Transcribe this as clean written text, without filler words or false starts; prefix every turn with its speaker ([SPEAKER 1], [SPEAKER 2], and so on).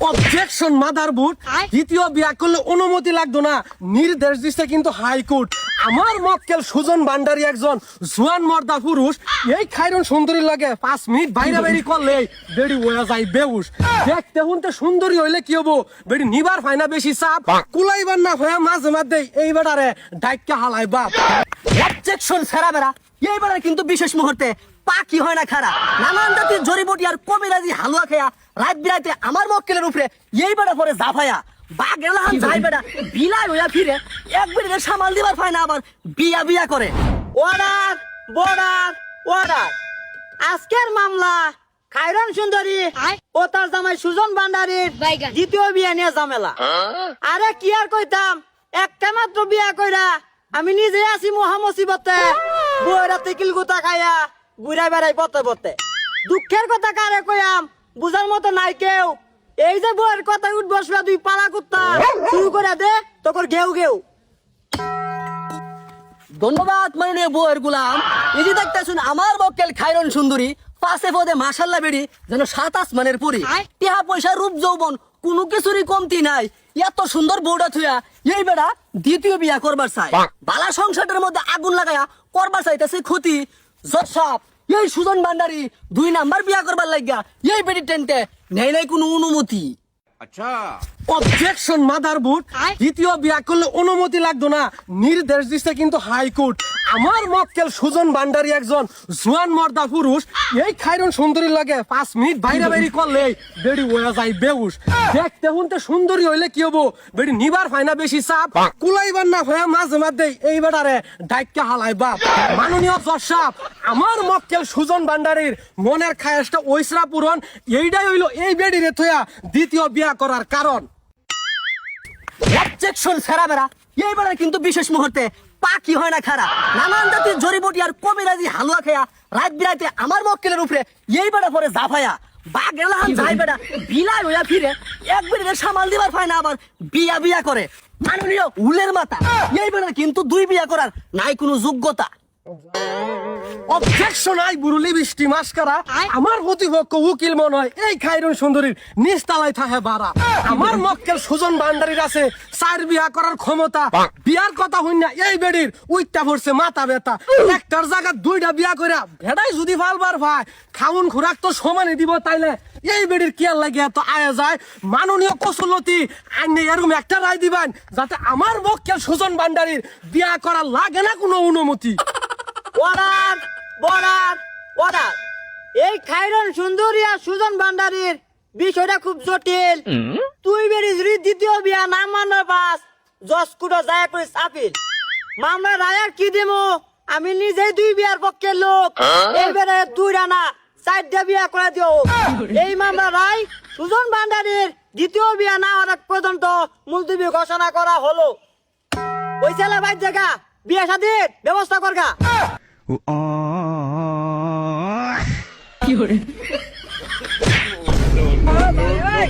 [SPEAKER 1] Objection motherboard, দ্বিতীয় বিয়া করলে অনুমতি লাগতো না, নির্দেশ দিচ্ছে কিন্তু হাইকোর্ট। আমার মক্কেল সুজন ভান্ডারী একজন জোয়ান মর্দা পুরুষ, এই খাইরন সুন্দরী লাগে 5 মিনিট বাইরে বাইরে করলে বেড়ি ওয়া যায় বেউস। দেখতে শুনতে সুন্দরী হইলে কি হবো, বেড়ি নিবার হয় না বেশি চাপ, কুলাইবার না হয়ে মাঝে মাঝে এই বেটারে ডাইকা হালাই বাপ।
[SPEAKER 2] অবজেকশন সেরা বেড়া, এইবার কিন্তু বিশেষ মুহূর্তে পাকি হয় না খারা, নানান জাতির জড়িবটি আর কবিরাজি হালুয়া খেয়া রাত বিরাতে আমার মক্কেলের উপরে এই বেড়া পরে জাফায়া বাঘের লাহান যাই বেড়া বিলাই হইয়া ফিরে একবারে সামাল দিবার পায় না, আবার বিয়া বিয়া করে।
[SPEAKER 3] Order border order. আজকের মামলা খায়রন সুন্দরী ও তার জামাই সুজন ভান্ডারীর দ্বিতীয় বিয়া নিয়ে ঝামেলা। আরে কি আর কইতাম, একটা মাত্র বিয়া কইরা আমি নিজে আছি মহা মুসিবতে, বউরা তেকিল গুতা খাইয়া ঘুরাই বেড়াই পথে পথে। দুঃখের কথা কারে কইয়াম বুঝার মতো নাই কেউ। এই যে বউয়ের কথা উঠ বসলা দুই পালা কুত্তা শুরু করে দে তোর ঘেউ ঘেউ।
[SPEAKER 2] ধন্যবাদ মাননীয় বউয়ের গুলাম। এই যে দেখতেছুন আমার মক্কেল খায়রন সুন্দরী, পাশে পদে মাশাল্লাহ বেড়ি যেন 7 আসমানের পুরি, টিহা পয়সা রূপ যৌবন কোনো কিছুরই কমতি নাই। এত সুন্দর বউটা থুয়া এই বেড়া দ্বিতীয় বিয়া করবার চাই, বালা সংসারের মধ্যে আগুন লাগায়া করবার চাইতেছে ক্ষতি। জসাব এই সুজন ভান্ডারী 2 নাম্বার বিয়া করবার লাগিয়া এই বেড়ি টেন্টে নেই নাই কোনো অনুমতি।
[SPEAKER 1] অবজেকশন মাদারবোর্ড, দ্বিতীয় বিয়া করলে অনুমতি লাগতো না, নির্দেশ দিচ্ছে কিন্তু হাইকোর্ট। আমার মক্কেল সুজন ভান্ডারী একজন জোয়ান মর্দা পুরুষ, এই খাইরন সুন্দরী লাগে 5 মিনিট বাইরে বাইরে করলে বেড়ি ওয়া যায় বেউস। দেখতে শুনতে সুন্দরী হইলে কি হবো, বেড়ি নিবার হয় না বেশি চাপ, কুলাইবার না হয়ে মাঝে মাঝে এই বেটারে ডাইকা হালাই বাপ। মাননীয় জজ সাহেব, আমার মক্কেল সুজন ভান্ডারীর মনের খায়াসটা ওইসরা পূরণ, এইটাই হইলো এই বেড়িরে থয়া দ্বিতীয় বিয়া করার কারণ।
[SPEAKER 2] অবজেকশন সেরা বেড়া, এইবার কিন্তু বিশেষ মুহূর্তে পাকি হয় না খারা, নানান জাতির জড়িবটি আর কবিরাজি হালুয়া খেয়া রাত বিরাতে আমার মক্কেলের উপরে এই বেড়া পরে জাফায়া বাঘের লাহান যাই বেড়া বিলাই হইয়া ফিরে একবারে সামাল দিবার পায় না, আবার বিয়া বিয়া করে। মাননীয় উলের মাথা, এই বেড়া কিন্তু 2 বিয়া করার নাই কোনো যোগ্যতা।
[SPEAKER 1] অবজেকশন আই বুরুলি বৃষ্টি মাস্কারা, আমার প্রতিপক্ষ উকিল মনে হয় এই খাইরন সুন্দরীর নিস্তালায় থাকে বাড়া। আমার মক্কেল সুজন ভান্ডারীর আছে 4 বিয়া করার ক্ষমতা, বিয়ার কথা হইনা এই বেড়ির উইটা পড়ছে মাথা ব্যথা, একটার জায়গা 2টা বিয়া কইরা ভেড়াই যদি ফালবার ভাই খাউন খুরাক তো সমানই দিব, তাইলে এই বেড়ির কি আর লাগে এত আয়া যায়। মাননীয় কসুলতি আইনে এরকম একটা রায় দিবেন যাতে আমার মক্কেল সুজন ভান্ডারীর বিয়া করা লাগে না কোনো অনুমতি।
[SPEAKER 3] Order border order. এই খায়রন সুন্দরী আর সুজন ভান্ডারীর বিষয়টা খুব জটিল। তুই বেরিস দ্বিতীয় বিয়া না মানার পাস জজ কুটো যায় করিস আপিল। মামলা রায় আর কি দিমু, আমি নিজেই 2 বিয়ার পক্ষের লোক, এইবারে 2টা না 4টা বিয়া করে দিও। এই মামলা রায় সুজন ভান্ডারীর দ্বিতীয় বিয়া না হওয়ার আগ পর্যন্ত মুলতবি ঘোষণা করা হলো। ওই ছেলে ভাই জায়গা বিয়া শাদীর ব্যবস্থা করগা।
[SPEAKER 4] কি করে
[SPEAKER 3] এই